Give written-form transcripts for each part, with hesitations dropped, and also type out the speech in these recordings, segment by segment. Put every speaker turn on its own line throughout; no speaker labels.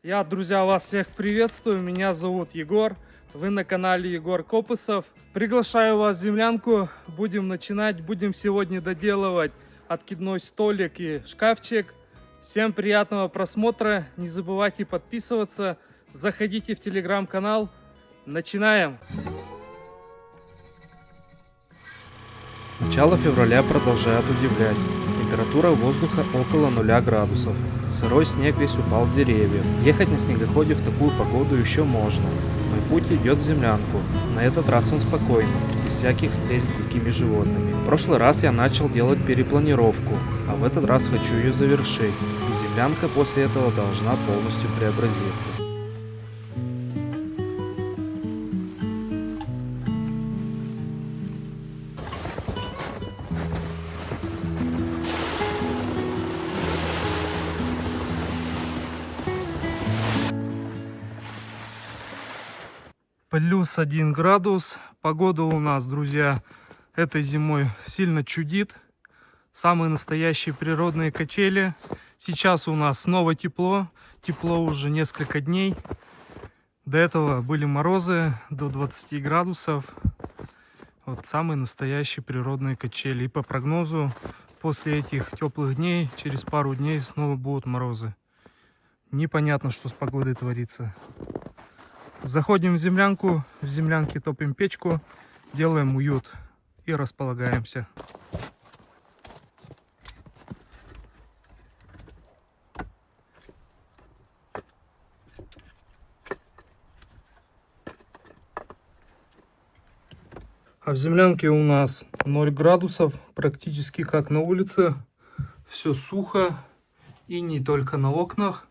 Я, друзья, вас всех приветствую. Меня зовут Егор. Вы на канале Егор Копысов. Приглашаю вас в землянку. Будем начинать. Будем сегодня доделывать откидной столик и шкафчик. Всем приятного просмотра. Не забывайте подписываться. Заходите в телеграм-канал. Начинаем.
Начало февраля продолжает удивлять. Температура воздуха около 0 градусов. Сырой снег весь упал с деревьев. Ехать на снегоходе в такую погоду еще можно. Мой путь идет в землянку. На этот раз он спокойный, без всяких встреч с дикими животными. В прошлый раз я начал делать перепланировку, а в этот раз хочу ее завершить. И землянка после этого должна полностью преобразиться.
Плюс 1 градус. Погода у нас, друзья, этой зимой сильно чудит. Самые настоящие природные качели. Сейчас у нас снова тепло. Тепло уже несколько дней. До этого были морозы до 20 градусов. Вот самые настоящие природные качели. И по прогнозу, после этих теплых дней, через пару дней снова будут морозы. Непонятно, что с погодой творится. Заходим в землянке топим печку, делаем уют и располагаемся. А в землянке у нас 0 градусов, практически как на улице. Все сухо, и не только на окнах,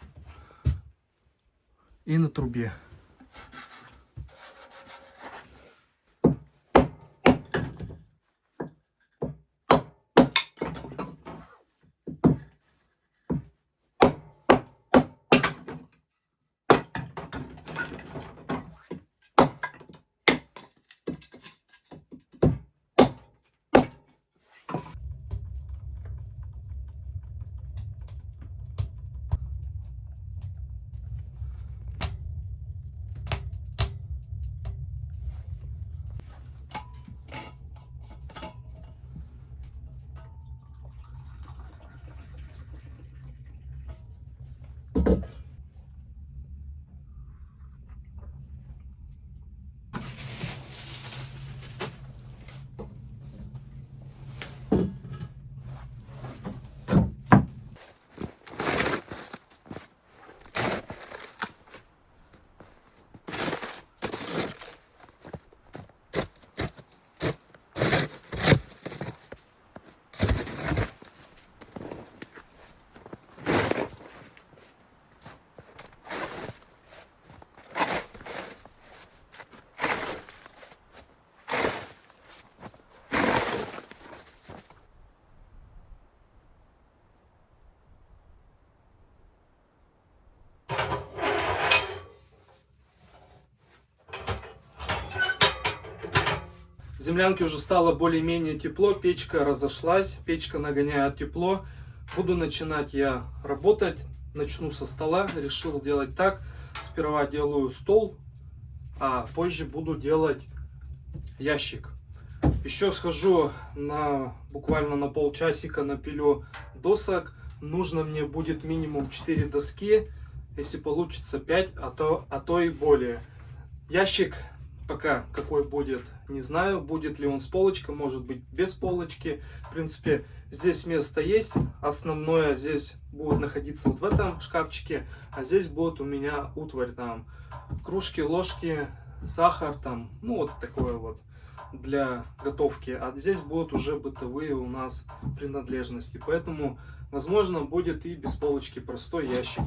и на трубе. В землянке уже стало более-менее тепло, печка разошлась, печка нагоняет тепло. Буду начинать я работать, начну со стола, решил делать так. Сперва делаю стол, а позже буду делать ящик. Еще схожу буквально на полчасика, напилю досок. Нужно мне будет минимум 4 доски, если получится 5, а то и более. Ящик пока какой будет, не знаю, будет ли он с полочкой, может быть без полочки. В принципе, здесь место есть. Основное здесь будет находиться вот в этом шкафчике, а здесь будет у меня утварь, там кружки, ложки, сахар, там, ну вот такое вот для готовки. А здесь будут уже бытовые у нас принадлежности, поэтому возможно будет и без полочки простой ящик.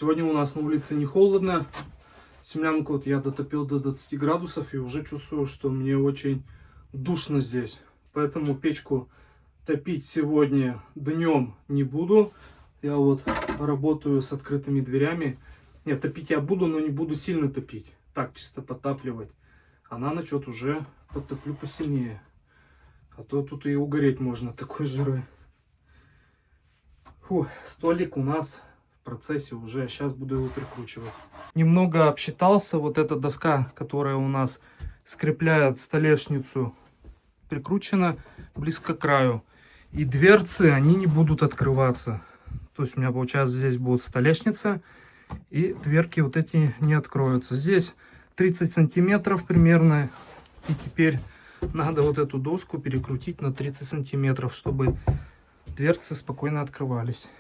Сегодня у нас на улице не холодно. Землянку вот я дотопил до 20 градусов и уже чувствую, что мне очень душно здесь. Поэтому печку топить сегодня днем не буду. Я вот работаю с открытыми дверями. Нет, топить я буду, но не буду сильно топить. Так, чисто подтапливать. А на ночь вот уже подтоплю посильнее. А то тут и угореть можно такой жирой. Фу, столик у нас в процессе уже. Сейчас буду его прикручивать. Немного обсчитался. Вот эта доска, которая у нас скрепляет столешницу, прикручена близко к краю. И дверцы, они не будут открываться. То есть у меня получается здесь будет столешница. И дверки вот эти не откроются. Здесь 30 сантиметров примерно. И теперь надо вот эту доску перекрутить на 30 сантиметров, чтобы дверцы спокойно открывались.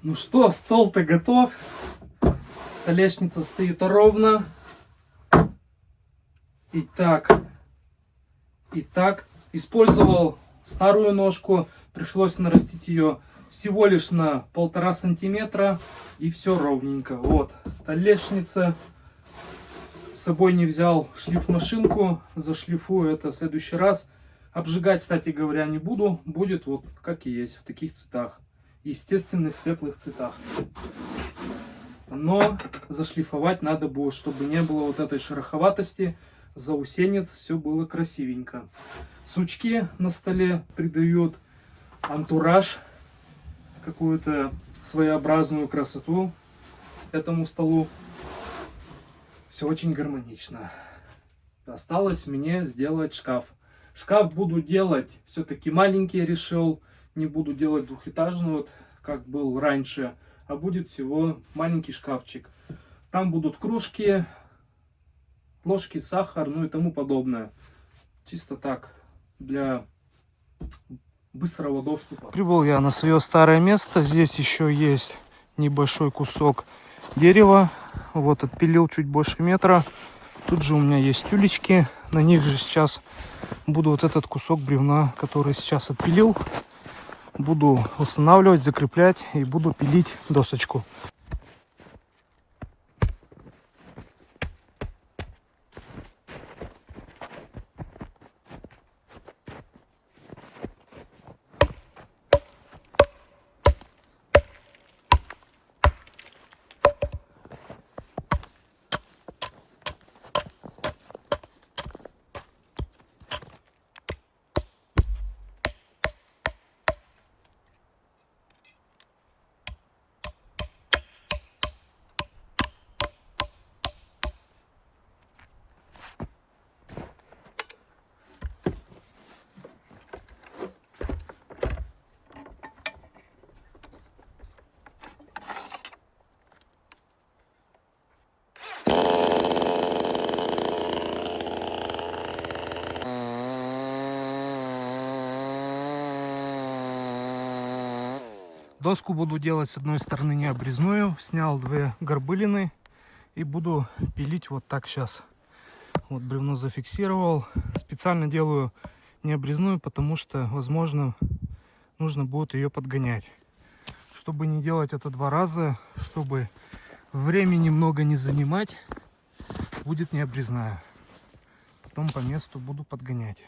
Ну что, стол-то готов. Столешница стоит ровно. Итак, использовал старую ножку. Пришлось нарастить ее всего лишь на 1,5 сантиметра. И все ровненько. Вот, столешница. С собой не взял шлифмашинку. Зашлифую это в следующий раз. Обжигать, кстати говоря, не буду. Будет вот как и есть, в таких цветах. Естественных светлых цветах. Но зашлифовать надо будет, чтобы не было вот этой шероховатости, заусенец, все было красивенько. Сучки на столе придают антураж, какую-то своеобразную красоту этому столу. Все очень гармонично. Осталось мне сделать шкаф. Шкаф буду делать все-таки маленький, решил. Не буду делать двухэтажный, вот как был раньше, а будет всего маленький шкафчик. Там будут кружки, ложки, сахар, ну и тому подобное. Чисто так, для быстрого доступа. Прибыл я на свое старое место. Здесь еще есть небольшой кусок дерева. Вот отпилил чуть больше метра. Тут же у меня есть тюлечки. На них же сейчас буду вот этот кусок бревна, который сейчас отпилил, буду устанавливать, закреплять и буду пилить досочку. Доску буду делать с одной стороны необрезную. Снял 2 горбылины и буду пилить вот так сейчас. Вот бревно зафиксировал. Специально делаю необрезную, потому что, возможно, нужно будет ее подгонять. Чтобы не делать это 2 раза, чтобы времени много не занимать, будет необрезная. Потом по месту буду подгонять.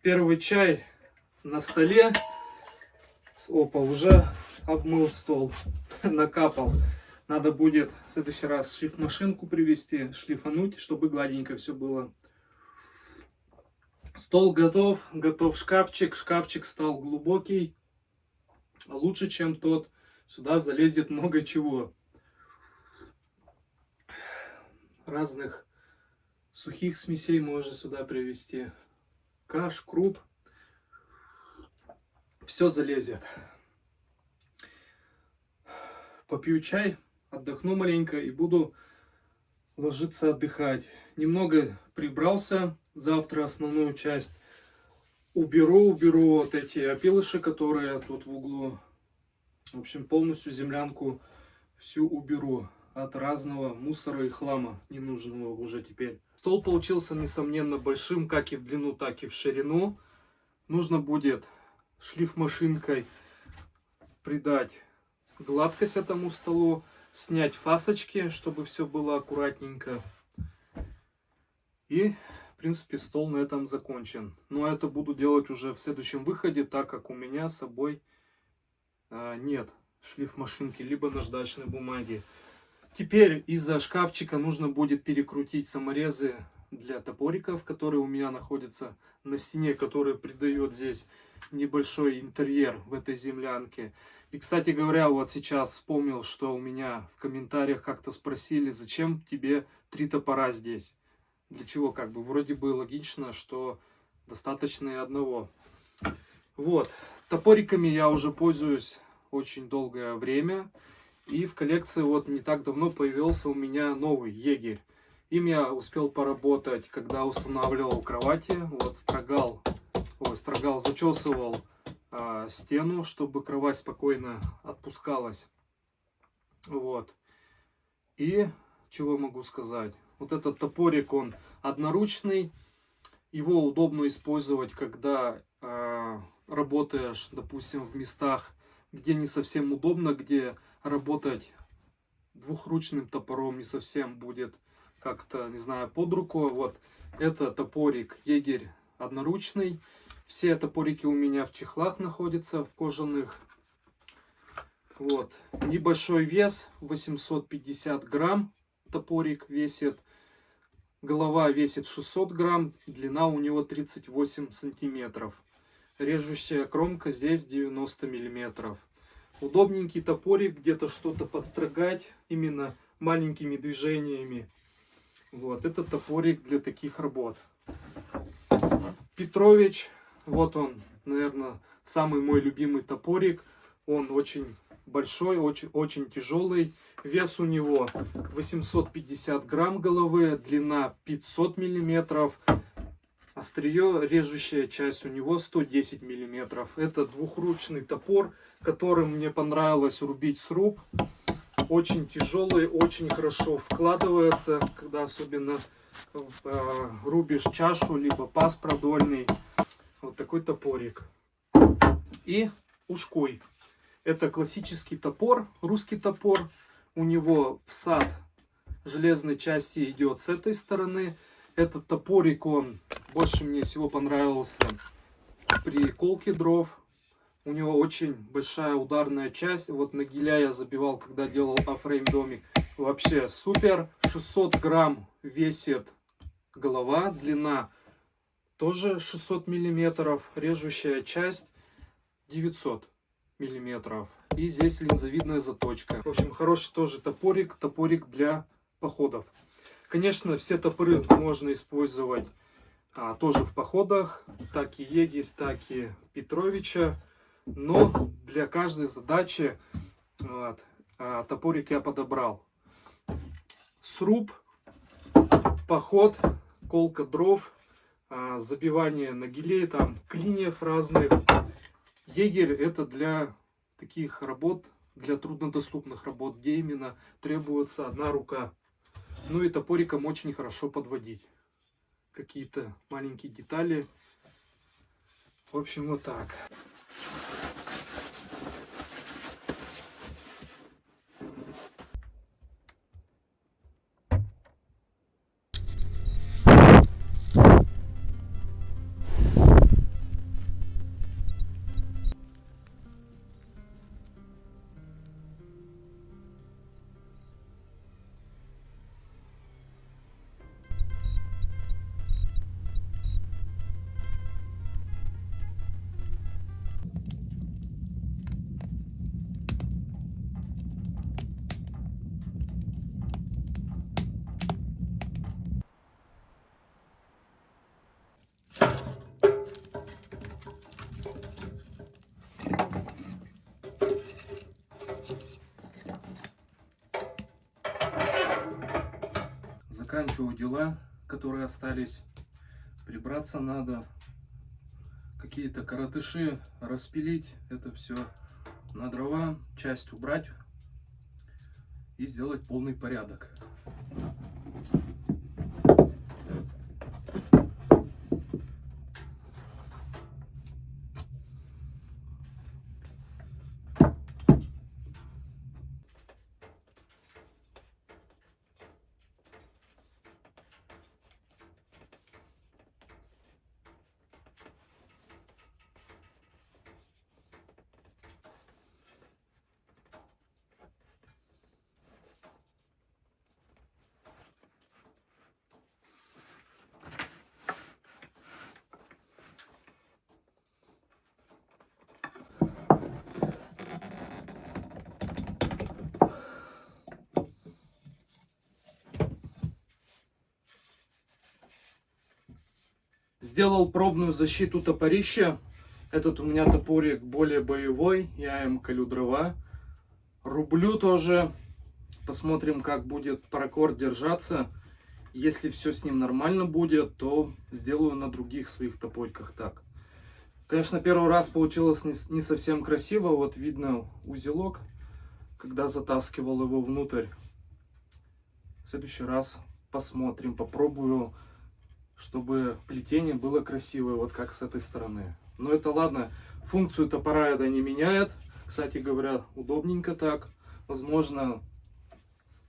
Первый чай на столе. Опа, уже обмыл стол, накапал. Надо будет в следующий раз шлифмашинку привезти, шлифануть, чтобы гладенько все было. Стол готов, готов шкафчик. Шкафчик стал глубокий, лучше, чем тот. Сюда залезет много чего. Разных сухих смесей можно сюда привезти. Каш, круп. Все залезет. Попью чай, отдохну маленько и буду ложиться отдыхать. Немного прибрался. Завтра основную часть уберу вот эти опилыши, которые тут в углу. В общем, полностью землянку всю уберу от разного мусора и хлама ненужного уже теперь. Стол получился, несомненно, большим, как и в длину, так и в ширину. Нужно будет шлифмашинкой придать гладкость этому столу, снять фасочки, чтобы все было аккуратненько. И, в принципе, стол на этом закончен. Но это буду делать уже в следующем выходе, так как у меня с собой нет шлифмашинки, либо наждачной бумаги. Теперь из-за шкафчика нужно будет перекрутить саморезы для топориков, которые у меня находятся на стене, которые придают здесь небольшой интерьер в этой землянке. И, кстати говоря, вот сейчас вспомнил, что у меня в комментариях как-то спросили, зачем тебе 3 топора здесь? Для чего? Как бы вроде бы логично, что достаточно и одного. Вот. Топориками я уже пользуюсь очень долгое время. И в коллекции вот не так давно появился у меня новый егерь. Им я успел поработать, когда устанавливал кровати. Вот строгал, зачесывал стену, чтобы кровать спокойно отпускалась. Вот. И чего могу сказать? Вот этот топорик, он одноручный. Его удобно использовать, когда работаешь, допустим, в местах, где не совсем удобно, где работать двухручным топором не совсем будет как-то, не знаю, под рукой. Вот это топорик егерь одноручный. Все топорики у меня в чехлах находятся, в кожаных. Вот. Небольшой вес, 850 грамм топорик весит. Голова весит 600 грамм, длина у него 38 сантиметров. Режущая кромка здесь 90 миллиметров. Удобненький топорик, где-то что-то подстрогать именно маленькими движениями. Вот, это топорик для таких работ. Петрович, вот он, наверное, самый мой любимый топорик. Он очень большой, очень тяжелый. Вес у него 850 грамм головы, длина 500 миллиметров. Острие, режущая часть у него 110 миллиметров. Это двухручный топор, которым мне понравилось рубить сруб. Очень тяжелый, очень хорошо вкладывается, когда особенно рубишь чашу, либо паз продольный. Вот такой топорик. И ушкуй. Это классический топор, русский топор. У него всад железной части идет с этой стороны. Этот топорик, он больше мне всего понравился при колке дров. У него очень большая ударная часть. Вот на гиля я забивал, когда делал афрейм домик. Вообще супер. 600 грамм весит голова. Длина тоже 600 миллиметров. Режущая часть 900 миллиметров. И здесь линзовидная заточка. В общем, хороший тоже топорик. Топорик для походов. Конечно, все топоры можно использовать тоже в походах. Так и егерь, так и Петровича. Но для каждой задачи топорик я подобрал. Сруб, поход, колка дров, забивание нагилей, там клиньев разных. Егерь это для таких работ, для труднодоступных работ, где именно требуется одна рука. Ну и топориком очень хорошо подводить какие-то маленькие детали. В общем, вот так. Заканчиваю дела, которые остались. Прибраться надо. Какие-то коротыши распилить. Это все на дрова. Часть убрать. И сделать полный порядок. Сделал пробную защиту топорища. Этот у меня топорик более боевой, я им колю дрова. Рублю тоже. Посмотрим, как будет паракорд держаться. Если все с ним нормально будет, то сделаю на других своих топориках так. Конечно, первый раз получилось не совсем красиво. Вот видно узелок, когда затаскивал его внутрь. В следующий раз посмотрим, попробую, чтобы плетение было красивое, вот как с этой стороны. Но это ладно, функцию топора это не меняет. Кстати говоря, удобненько так. Возможно,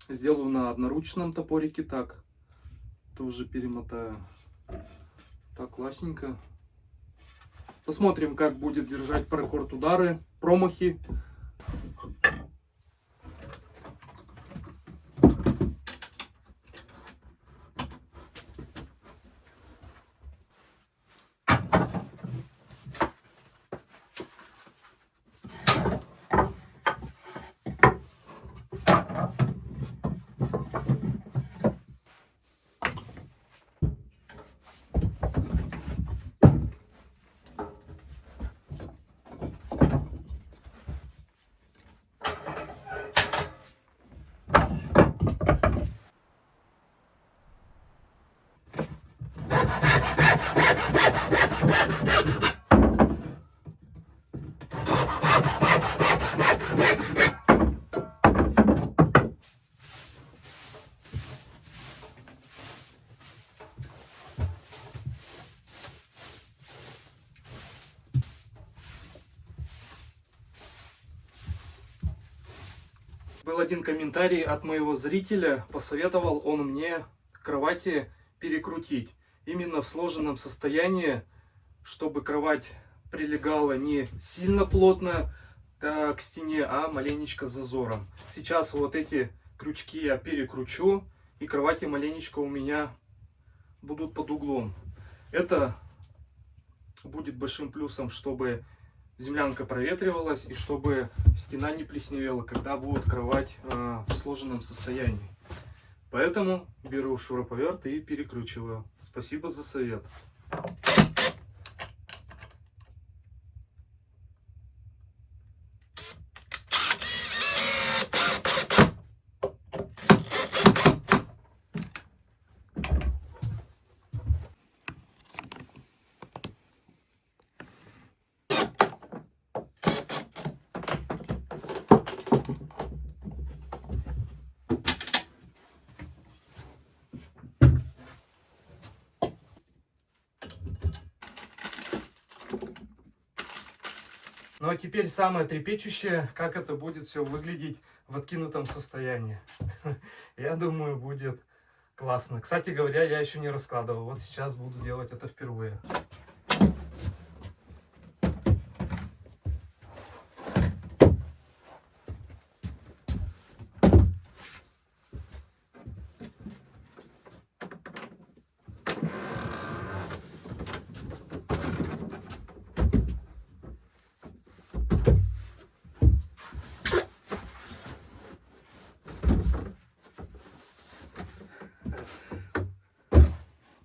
сделаю на одноручном топорике так. Тоже перемотаю. Так, классненько. Посмотрим, как будет держать паракорд удары, промахи. Был один комментарий от моего зрителя, посоветовал он мне кровати перекрутить. Именно в сложенном состоянии, чтобы кровать прилегала не сильно плотно к стене, а маленечко с зазором. Сейчас вот эти крючки я перекручу, и кровати маленечко у меня будут под углом. Это будет большим плюсом, чтобы землянка проветривалась и чтобы стена не плесневела, когда будет кровать в сложенном состоянии. Поэтому беру шуруповерт и перекручиваю. Спасибо за совет. Ну а теперь самое трепещущее, как это будет все выглядеть в откинутом состоянии. Я думаю, будет классно. Кстати говоря, я еще не раскладывал. Вот сейчас буду делать это впервые.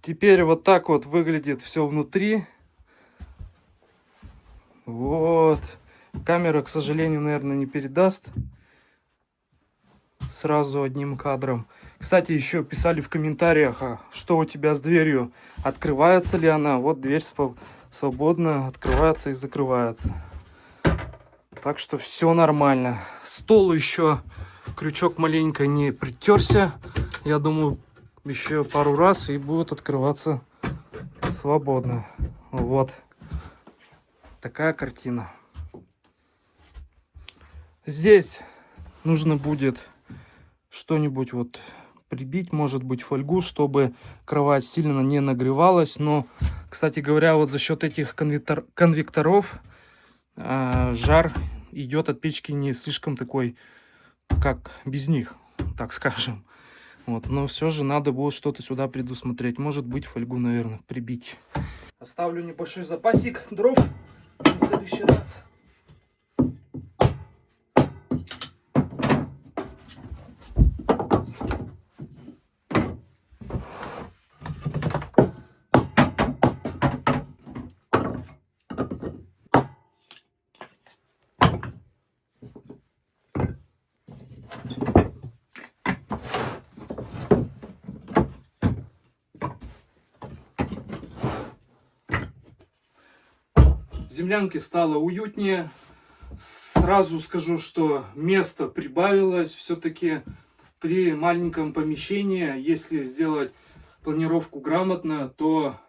Теперь вот так вот выглядит все внутри. Вот. Камера, к сожалению, наверное, не передаст сразу одним кадром. Кстати, еще писали в комментариях, что у тебя с дверью, открывается ли она. Вот дверь свободно открывается и закрывается. Так что все нормально. Стол еще, крючок маленько не притерся. Я думаю, еще пару раз и будет открываться свободно. Вот такая картина. Здесь нужно будет что-нибудь вот прибить, может быть фольгу, чтобы кровать сильно не нагревалась. Но, кстати говоря, вот за счет этих конвекторов жар идет от печки не слишком такой, как без них, так скажем. Вот, но все же надо будет что-то сюда предусмотреть. Может быть, фольгу, наверное, прибить. Оставлю небольшой запасик дров на следующий раз. В землянке стало уютнее. Сразу скажу, что место прибавилось. Все-таки при маленьком помещении, если сделать планировку грамотно, то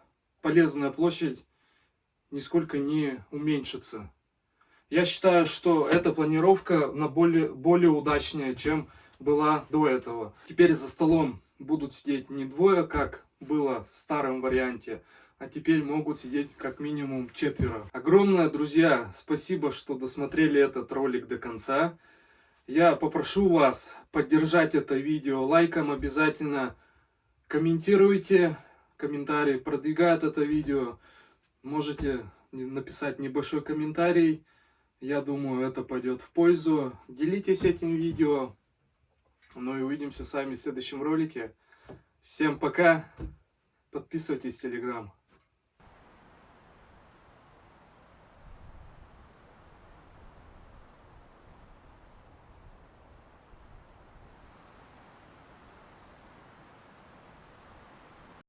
полезная площадь нисколько не уменьшится. Я считаю, что эта планировка более удачнее, чем была до этого. Теперь за столом будут сидеть не двое, как было в старом варианте, а теперь могут сидеть как минимум 4. Огромное, друзья, спасибо, что досмотрели этот ролик до конца. Я попрошу вас поддержать это видео лайком обязательно. Комментируйте, комментарий продвигает это видео. Можете написать небольшой комментарий. Я думаю, это пойдет в пользу. Делитесь этим видео. Ну и увидимся с вами в следующем ролике. Всем пока. Подписывайтесь в Telegram.